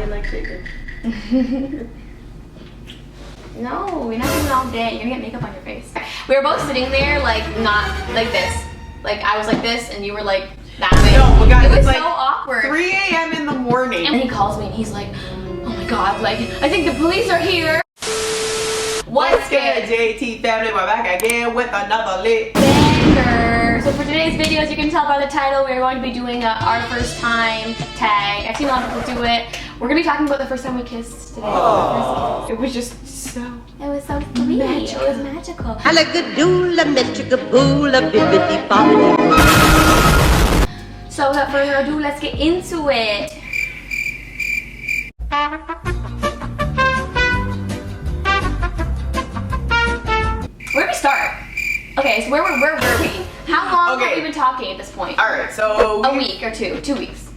didn't like shaking. No, you're not doing it all day. You're gonna get makeup on your face. We were both sitting there, like, not like this. Like, I was like this, and you were like that way. No, but guys, it was like so awkward. 3 a.m. in the morning. And he calls me, and he's like, oh my god, like, I think the police are here. What's good, JT family? We're back again with another lit banger. So for today's video, as you can tell by the title, we're going to be doing our first time tag. I've seen a lot of people do it. We're going to be talking about the first time we kissed today. Oh, it was just so... It was so sweet. Magical. It was magical. I like a doula, magical boola, bibbidi bobbidi. So without further ado, let's get into it. Where do we start? Okay, so where were we? How long have we been talking at this point? Alright, so... A week or two. 2 weeks.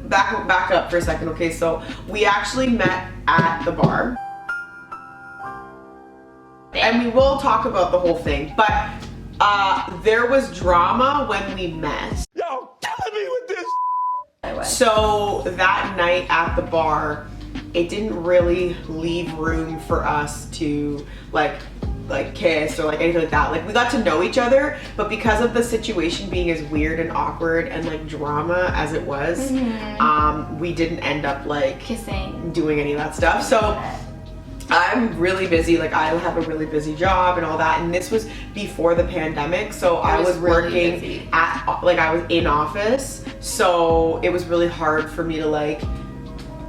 Back up for a second, okay? So, we actually met at the bar. And we will talk about the whole thing, but there was drama when we met. Yo, killing me with this! So, that night at the bar, it didn't really leave room for us to like kiss or like anything like that. Like, we got to know each other, but because of the situation being as weird and awkward and like drama as it was, we didn't end up like kissing, doing any of that stuff. So I'm really busy, like I have a really busy job and all that, and this was before the pandemic, so I was working really at, like I was in office, so it was really hard for me to like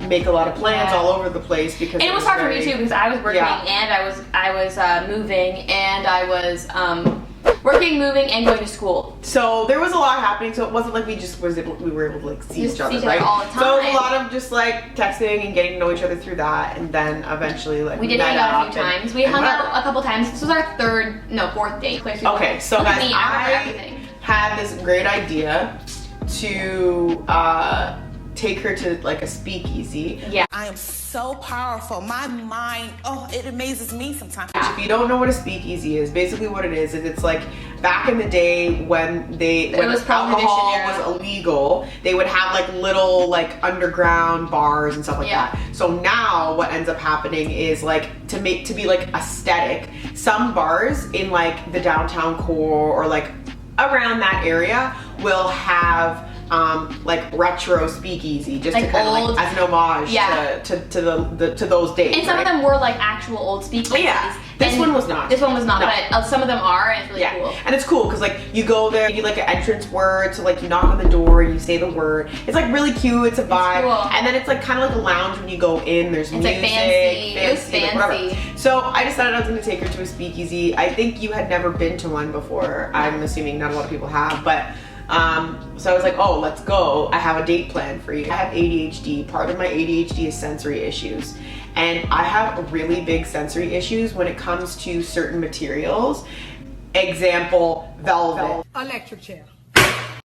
make a lot of plans all over the place because it was hard for me too because I was working and I was moving and I was working, moving, and going to school. So there was a lot happening. So it wasn't like we were able to like see each other, right? All the time. So it was a lot of just like texting and getting to know each other through that, and then eventually like we did hang out a few times. We hung out a couple times. This was our fourth date. Okay, so guys, I had this great idea to take her to like a speakeasy. Yeah. I am so powerful. My mind, oh, it amazes me sometimes. If you don't know what a speakeasy is, basically what it is it's like back in the day when alcohol was illegal, they would have like little like underground bars and stuff like that. So now what ends up happening is like to be like aesthetic, some bars in like the downtown core or like around that area will have like retro speakeasy, just like to kind of like as an homage to those days. And some of them were like actual old speakeasies. Yeah. This one was not. This one was not, no. But some of them are, and it's really cool. And it's cool because like you go there, you like an entrance word, so like you knock on the door and you say the word. It's like really cute. It's a vibe. It's cool. And then it's like kind of like a lounge when you go in. There's music, like fancy. It was fancy. Like whatever. So I decided I was going to take her to a speakeasy. I think you had never been to one before. I'm assuming not a lot of people have, but. So I was like, oh, let's go. I have a date plan for you. I have ADHD. Part of my ADHD is sensory issues. And I have really big sensory issues when it comes to certain materials. Example, velvet. Electric chair.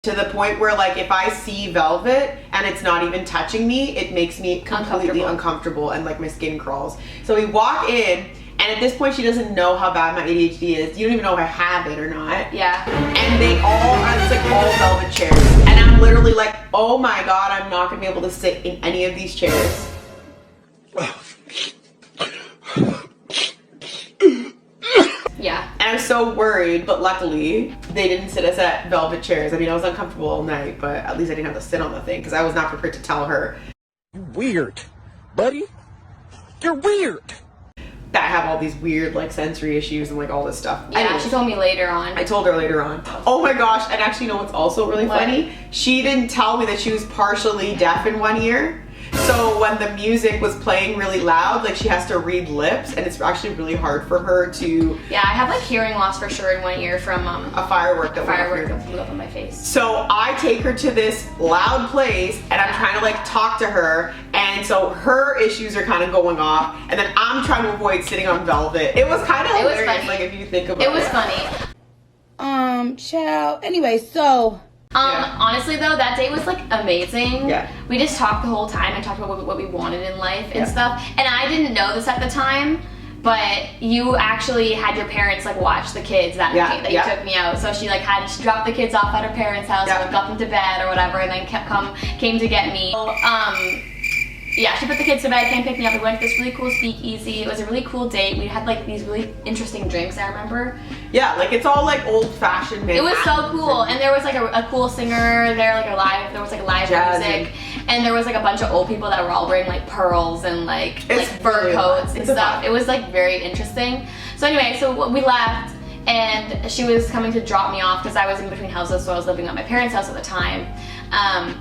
To the point where like if I see velvet and it's not even touching me, it makes me completely uncomfortable and like my skin crawls. So we walk in, and at this point, she doesn't know how bad my ADHD is. You don't even know if I have it or not. Yeah. And they all are, it's like all velvet chairs. And I'm literally like, oh my God, I'm not gonna be able to sit in any of these chairs. Yeah. And I was so worried, but luckily, they didn't sit us at velvet chairs. I mean, I was uncomfortable all night, but at least I didn't have to sit on the thing because I was not prepared to tell her. You're weird, buddy. You're weird. That I have all these weird like sensory issues and like all this stuff. Yeah, anyway, she told me later on. I told her later on. Oh my gosh, and actually you know what's also really funny? She didn't tell me that she was partially deaf in one ear. So when the music was playing really loud, like she has to read lips, and it's actually really hard for her to... Yeah, I have like hearing loss for sure in one ear from a firework that flew up on my face. So I take her to this loud place, and I'm trying to like talk to her, and so her issues are kind of going off, and then I'm trying to avoid sitting on velvet. It was kind of hilarious, like if you think about it. It was funny. Child. Anyway, so... Honestly though, that day was like amazing. Yeah. We just talked the whole time and talked about what we wanted in life and stuff. And I didn't know this at the time, but you actually had your parents like watch the kids that night that you took me out. So she like she dropped the kids off at her parents' house, and got them to bed or whatever, and then came to get me. So, yeah, she put the kids to bed, came pick me up. We went to this really cool speakeasy. It was a really cool date. We had like these really interesting drinks, I remember. Yeah, like it's all like old-fashioned Manhattan. It was so cool, and there was like a cool singer there, like there was like live music, and there was like a bunch of old people that were all wearing like pearls and like fur coats and stuff. It was like very interesting. So anyway, so we left, and she was coming to drop me off because I was in between houses, so I was living at my parents' house at the time, and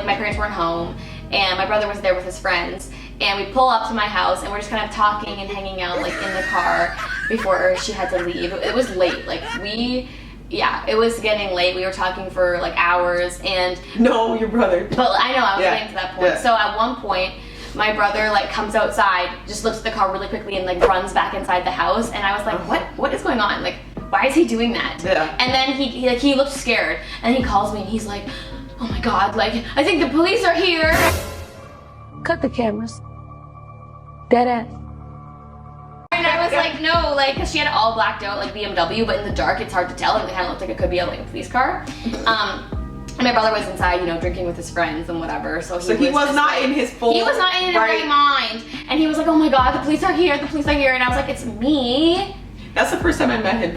my parents weren't home. And my brother was there with his friends, and we pull up to my house, and we're just kind of talking and hanging out like in the car before she had to leave. It was late, like it was getting late. We were talking for like hours, and no, your brother. But I know I was getting to that point. So at one point, my brother like comes outside, just looks at the car really quickly, and like runs back inside the house. And I was like, what is going on? Like, why is he doing that? Yeah. And then he looked scared, and he calls me, and he's like, oh my God, like, I think the police are here. Cut the cameras. Dead ass. And I was like, no, like, cause she had it all blacked out, like BMW, but in the dark it's hard to tell, and it kind of looked like it could be like a police car. And my brother was inside, you know, drinking with his friends and whatever, so he was not in his full... He was not in his right mind, and he was like, oh my God, the police are here, the police are here, and I was like, it's me. That's the first time I met him.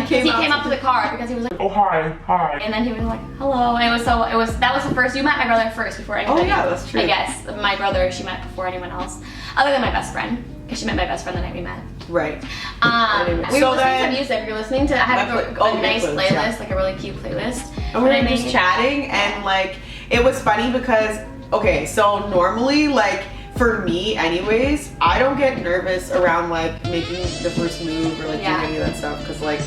He came up to the car because he was like, oh hi. And then he was like, hello. And that was the first. You met my brother first before anybody. Oh yeah, that's true. I guess my brother she met before anyone else, other than my best friend, because she met my best friend the night we met. Right. We were listening to music. We were listening to. I had a nice playlist, like a really cute playlist. And we were just chatting, and like it was funny because so normally like. For me anyways, I don't get nervous around like making the first move or like doing any of that stuff, because like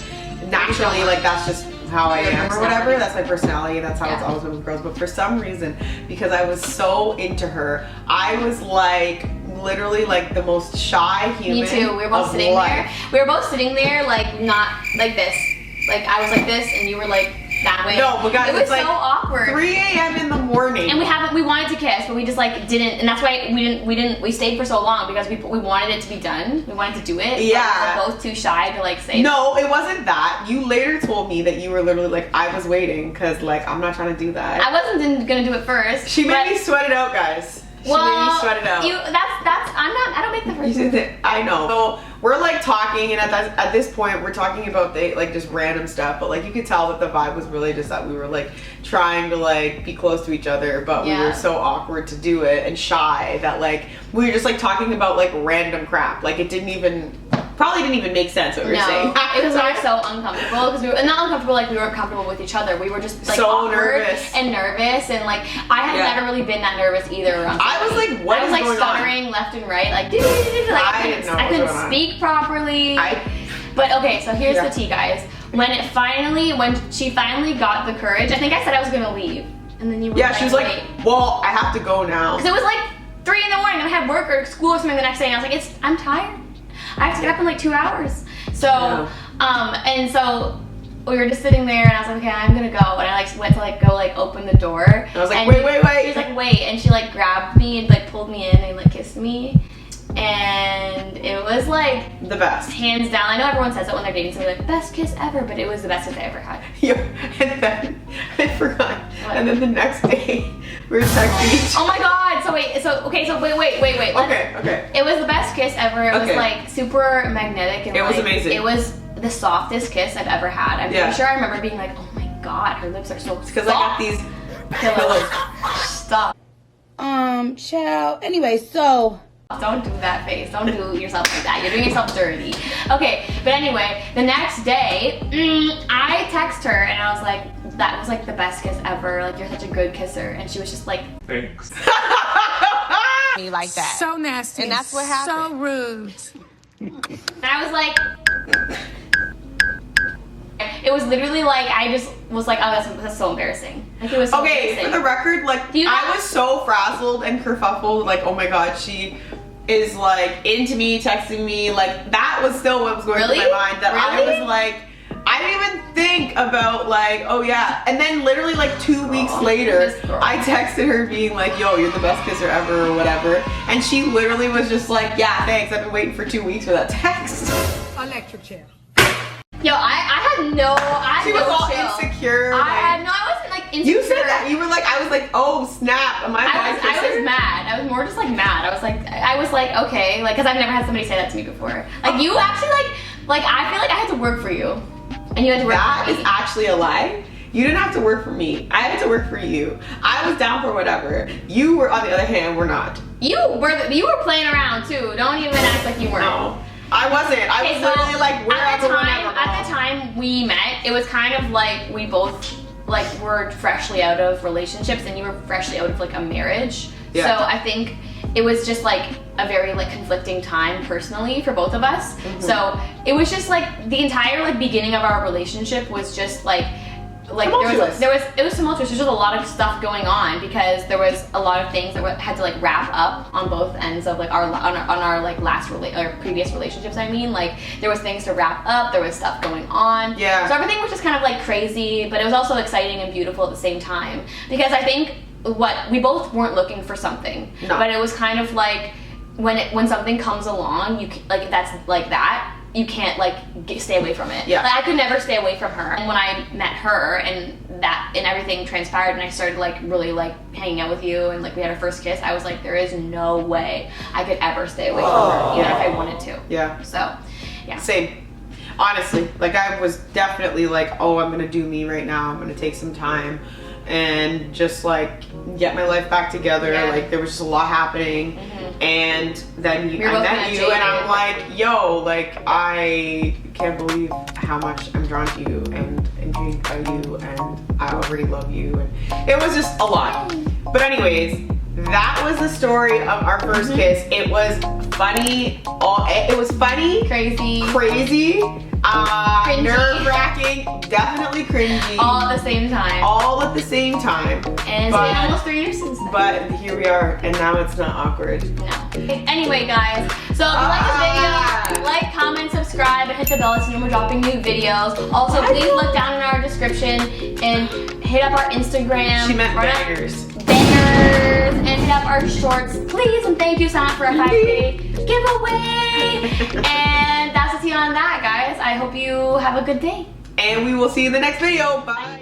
naturally like that's just how I am or whatever. That's my personality, that's how it's always been with girls. But for some reason, because I was so into her, I was like literally like the most shy human. Me too. We were both sitting there. We were both sitting there like not like this. Like I was like this and you were like that way. No, but guys, it was so awkward. 3 a.m. in the morning. And we wanted to kiss, but we just like didn't, and that's why we stayed for so long, because we wanted it to be done. We wanted to do it. Yeah. But we were both too shy to like say. No, it wasn't that. You later told me that you were literally like, I was waiting because like I'm not trying to do that. I wasn't gonna do it first. She made me sweat it out, guys. She made me sweat it out. I don't make the first move. I know. So we're like talking, and at this point we're talking about like just random stuff, but like you could tell that the vibe was really just that we were like trying to like be close to each other, but we were so awkward to do it and shy that like we were just like talking about like random crap. Like it probably didn't even make sense what we were saying. It was so uncomfortable, because we were not uncomfortable like we weren't comfortable with each other. We were just like so awkward nervous and like I had never really been that nervous either around I was like, what is going on? I was like stuttering left and right, like I couldn't speak properly. But okay, so here's the tea, guys. When she finally got the courage, I think I said I was gonna leave, and then you were she was like, well, I have to go now. Because it was like 3 in the morning, and I had work or school or something the next day, and I was like, I'm tired. I have to get up in like 2 hours. So, and so we were just sitting there, and I was like, okay, I'm gonna go. And I like went to like go like open the door. And I was like, wait. She was like, wait, and she like grabbed me and like pulled me in and like kissed me. And it was like the best, hands down. I know everyone says it when they're dating somebody, like best kiss ever, but it was the best kiss I ever had. And then I forgot. What? And then the next day we were texting each other. Oh my God! So wait. Okay. It was the best kiss ever. It was like super magnetic and it was amazing. It was the softest kiss I've ever had. I'm pretty sure I remember being like, oh my God, her lips are so soft. Because I got these pillows. Stop. Child. Anyway, so. Don't do that face. Don't do yourself like that. You're doing yourself dirty. Okay, but anyway, the next day, I text her and I was like, that was like the best kiss ever. Like, you're such a good kisser. And she was just like, thanks. Me like that. So nasty. And that's what happened. So rude. and I was like, it was literally like, I just was like, oh, that's so embarrassing. Like, it was so embarrassing. For the record, like, I was so frazzled and kerfuffled, like, oh my God, she is like into me, texting me, like that was still what was going through my mind. That I was like, I I didn't even think about like, oh yeah. And then literally like 2 weeks later, I texted her being like, yo, you're the best kisser ever or whatever. And she literally was just like, yeah, thanks. I've been waiting for 2 weeks for that text. Electric chair. Yo, I had no, She was all insecure. I wasn't like insecure. You said that. You were like, I was like, oh snap. Am I was mad. I was more just like mad. I was like, okay, like, cause I've never had somebody say that to me before. Like you actually like I feel like I had to work for you, and you had to work for me. That is actually a lie. You didn't have to work for me. I had to work for you. I was down for whatever. You were, on the other hand, were not. You were playing around too. Don't even act like you weren't. No. I wasn't. I was literally like wherever, whenever. At the time we met, it was kind of like we both like were freshly out of relationships, and you were freshly out of like a marriage. Yeah. So I think it was just like a very like conflicting time personally for both of us. Mm-hmm. So it was just like the entire like beginning of our relationship was just like it was tumultuous. There's just a lot of stuff going on because there was a lot of things that had to like wrap up on both ends of like our like previous relationships. I mean, like there was things to wrap up. There was stuff going on. Yeah. So everything was just kind of like crazy, but it was also exciting and beautiful at the same time because I think we both weren't looking for something, but it was kind of like when something comes along, you like that's like that. You can't like stay away from it. Yeah. Like, I could never stay away from her. And when I met her and everything transpired and I started like really like hanging out with you and like we had our first kiss, I was like, there is no way I could ever stay away from her, even if I wanted to. Yeah. So, yeah. Same. Honestly, like I was definitely like, oh, I'm gonna do me right now. I'm gonna take some time and just like get my life back together. Yeah. Like there was just a lot happening. Mm-hmm. And then I met you and I'm like, yo, like I can't believe how much I'm drawn to you and intrigued by you and I already love you, and it was just a lot. But anyways, that was the story of our first kiss. It was funny. It was funny, crazy, nerve-wracking, definitely cringy. All at the same time. All at the same time. And it's been almost 3 years since then. But here we are, and now it's not awkward. No. Anyway, guys, so if you like this video, like, comment, subscribe, and hit the bell so you know we're dropping new videos. Also, please look down in our description and hit up our Instagram. She meant bangers. And hit up our shorts, please, and thank you, sign up for our 5K giveaway. And that's what's on that, guys. I hope you have a good day. And we will see you in the next video. Bye.